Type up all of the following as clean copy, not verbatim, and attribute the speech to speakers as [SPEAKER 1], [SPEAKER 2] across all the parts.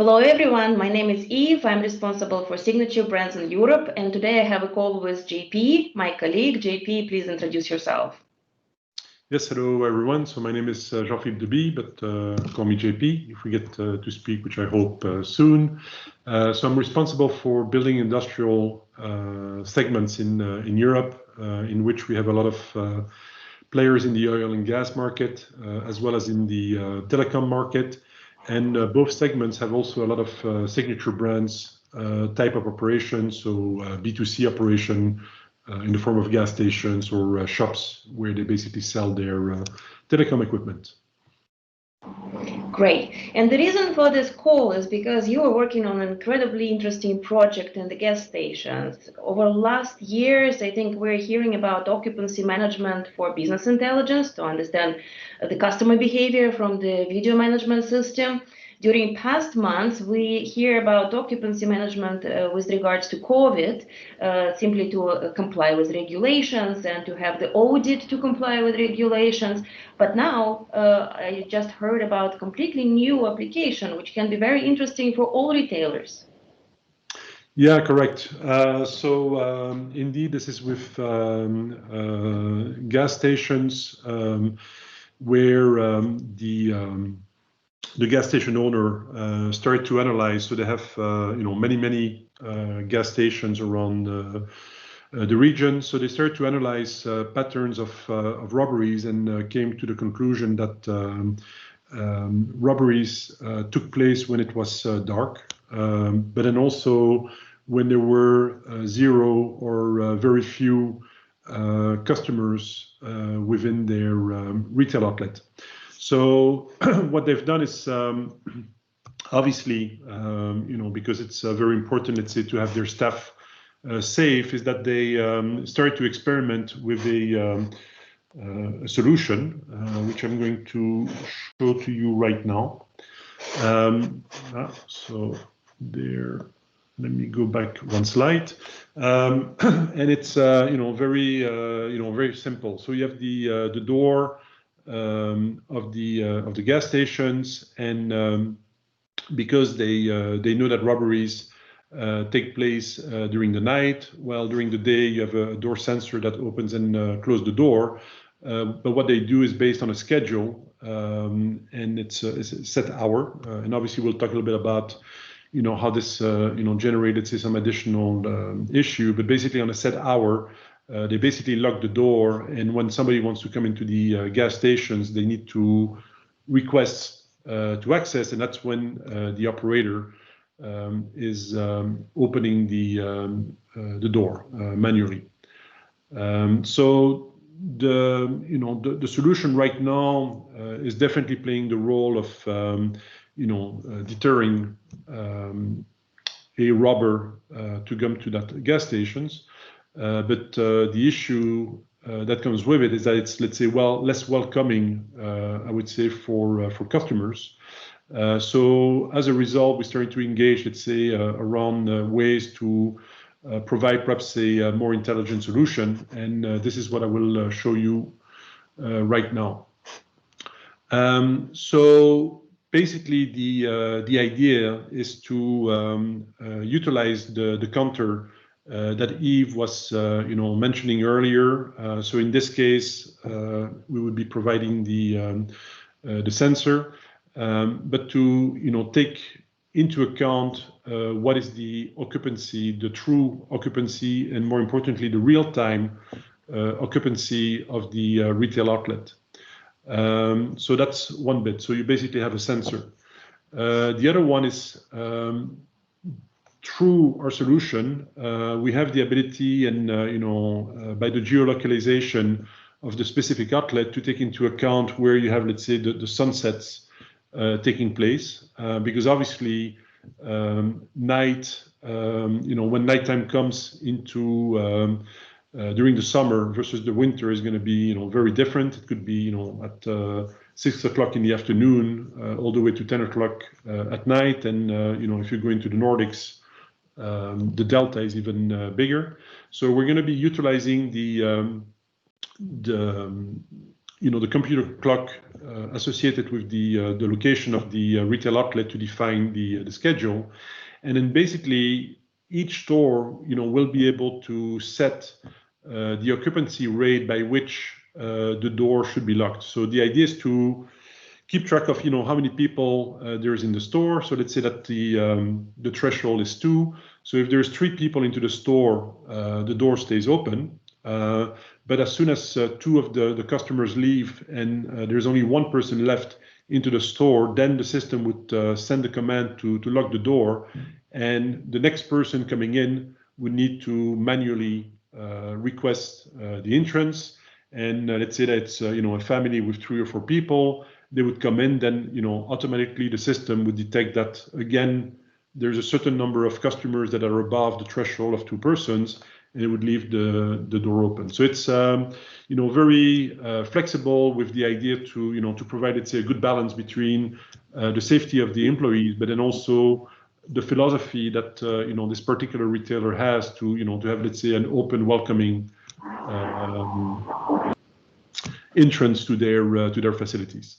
[SPEAKER 1] Hello everyone, my name is Eve. I'm responsible for signature brands in Europe, and today I have a call with JP, my colleague. JP, please introduce yourself.
[SPEAKER 2] Yes, hello everyone. So my name is Jean-Philippe Deby, but call me JP if we get to speak, which I hope soon. So I'm responsible for building industrial segments in Europe, in which we have a lot of players in the oil and gas market, as well as in the telecom market. And both segments have also a lot of signature brands type of operations, so B2C operation in the form of gas stations or shops where they basically sell their telecom equipment.
[SPEAKER 1] Great. And the reason for this call is because you are working on an incredibly interesting project in the gas stations. Over the last years, I think we're hearing about occupancy management for business intelligence to understand the customer behavior from the video management system. During past months, we hear about occupancy management with regards to COVID, simply to comply with regulations and to have the audit to comply with regulations. But now I just heard about a completely new application, which can be very interesting for all retailers.
[SPEAKER 2] Yeah, correct. Indeed, this is with gas stations where the gas station owner started to analyze. So they have many gas stations around the region. So they started to analyze patterns of robberies and came to the conclusion that robberies took place when it was dark, but then also when there were zero or very few customers within their retail outlet. So what they've done is obviously, because it's very important, let's say, to have their staff safe, is that they started to experiment with a solution, which I'm going to show to you right now. So there, let me go back one slide, and it's very simple. So you have the door of the gas stations, and because they know that robberies take place during the night, while during the day you have a door sensor that opens and closes the door. But what they do is based on a schedule, and it's a set hour. And obviously we'll talk a little bit about how this generated, say, some additional issue. But basically on a set hour, they basically lock the door, and when somebody wants to come into the gas stations, they need to request to access, and that's when the operator is opening the door manually. So the solution right now is definitely playing the role of deterring a robber to come to that gas stations. But the issue that comes with it is that it's, let's say, less welcoming, I would say, for customers. So as a result, we started to engage, let's say, around ways to provide perhaps a more intelligent solution, and this is what I will show you right now. So basically, the idea is to utilize the counter that Eve was, mentioning earlier. So in this case, we would be providing the sensor, but to take into account what is the occupancy, the true occupancy, and more importantly, the real-time occupancy of the retail outlet. So that's one bit. So you basically have a sensor. The other one is through our solution, we have the ability, and by the geolocalization of the specific outlet, to take into account where you have, let's say, the sunsets taking place, because obviously night, when nighttime comes into during the summer versus the winter is going to be very different. It could be at 6 o'clock in the afternoon all the way to 10 o'clock at night, and if you go into the Nordics, the delta is even bigger. So we're going to be utilizing the the computer clock associated with the location of the retail outlet to define the schedule. And then basically each store, will be able to set the occupancy rate by which the door should be locked. So the idea is to keep track of, how many people there is in the store. So let's say that the threshold is 2. So if there's 3 people into the store, the door stays open. But as soon as 2 of the customers leave and there's only 1 person left into the store, then the system would send a command to lock the door, and the next person coming in would need to manually request the entrance. And let's say that it's a family with 3 or 4 people, they would come in, then automatically the system would detect that again there's a certain number of customers that are above the threshold of 2 persons, and it would leave the door open. So it's very flexible, with the idea to provide, let's say, a good balance between the safety of the employees, but then also the philosophy that this particular retailer has to have, let's say, an open, welcoming entrance to their facilities.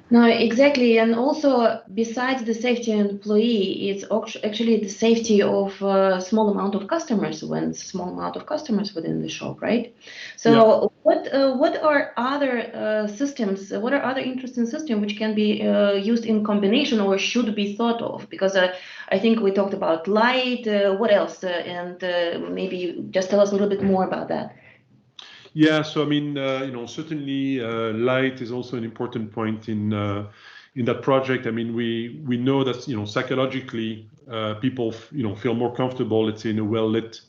[SPEAKER 1] No, exactly. And also, besides the safety of employee, it's actually the safety of a small amount of customers, when small amount of customers within the shop, right? So yeah. What are other systems, what are other interesting systems which can be used in combination or should be thought of? Because I think we talked about light, what else? And maybe just tell us a little bit more about that.
[SPEAKER 2] Yeah, so I mean, certainly light is also an important point in that project. I mean, we know that psychologically people feel more comfortable, let's say, in a well-lit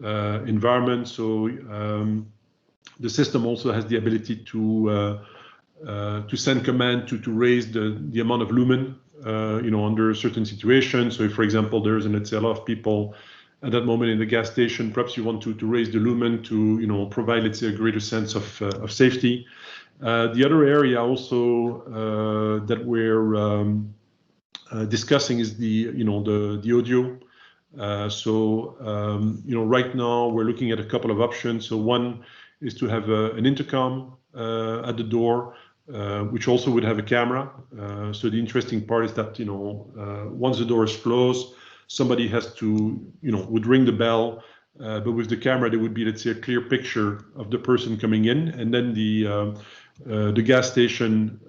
[SPEAKER 2] environment. So the system also has the ability to send command to raise the amount of lumen under certain situations. So if, for example, there's let's say a lot of people at that moment in the gas station, perhaps you want to raise the lumen to provide, let's say, a greater sense of safety. The other area also that we're discussing is the audio. Right now we're looking at a couple of options. So one is to have an intercom at the door, which also would have a camera. So the interesting part is that once the door is closed, somebody has to, would ring the bell, but with the camera, there would be, let's say, a clear picture of the person coming in, and then the gas station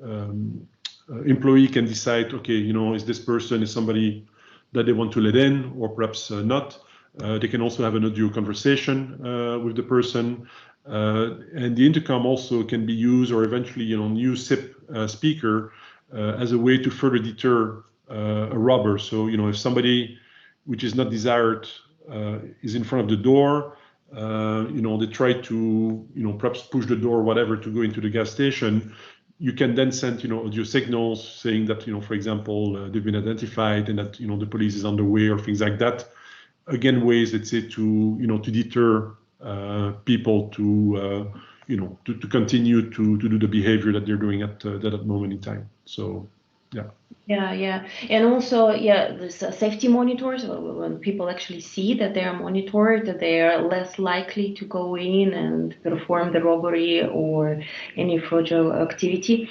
[SPEAKER 2] employee can decide, okay, is this person is somebody that they want to let in, or perhaps not. They can also have an audio conversation with the person, and the intercom also can be used, or eventually, new SIP speaker as a way to further deter a robber. So, if somebody which is not desired is in front of the door, they try to, perhaps push the door, whatever, to go into the gas station. You can then send, audio signals saying that, for example, they've been identified and that, the police is on the way, or things like that. Again, ways, let's say, to deter people to, to continue to do the behavior that they're doing at that moment in time. So, yeah.
[SPEAKER 1] Yeah. And also, this safety monitors, when people actually see that they are monitored, that they are less likely to go in and perform the robbery or any fraudulent activity.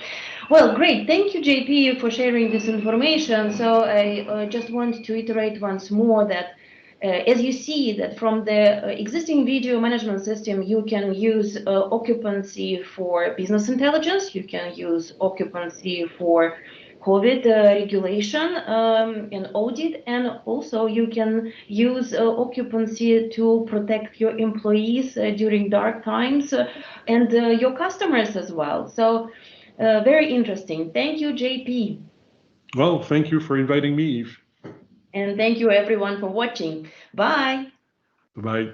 [SPEAKER 1] Well, great. Thank you, JP, for sharing this information. So I just want to iterate once more that as you see that from the existing video management system, you can use occupancy for business intelligence, you can use occupancy for COVID regulation and audit, and also you can use occupancy to protect your employees during dark times and your customers as well. So very interesting. Thank you, JP.
[SPEAKER 2] Well, thank you for inviting me, Eve.
[SPEAKER 1] And thank you everyone for watching. Bye.
[SPEAKER 2] Bye-bye.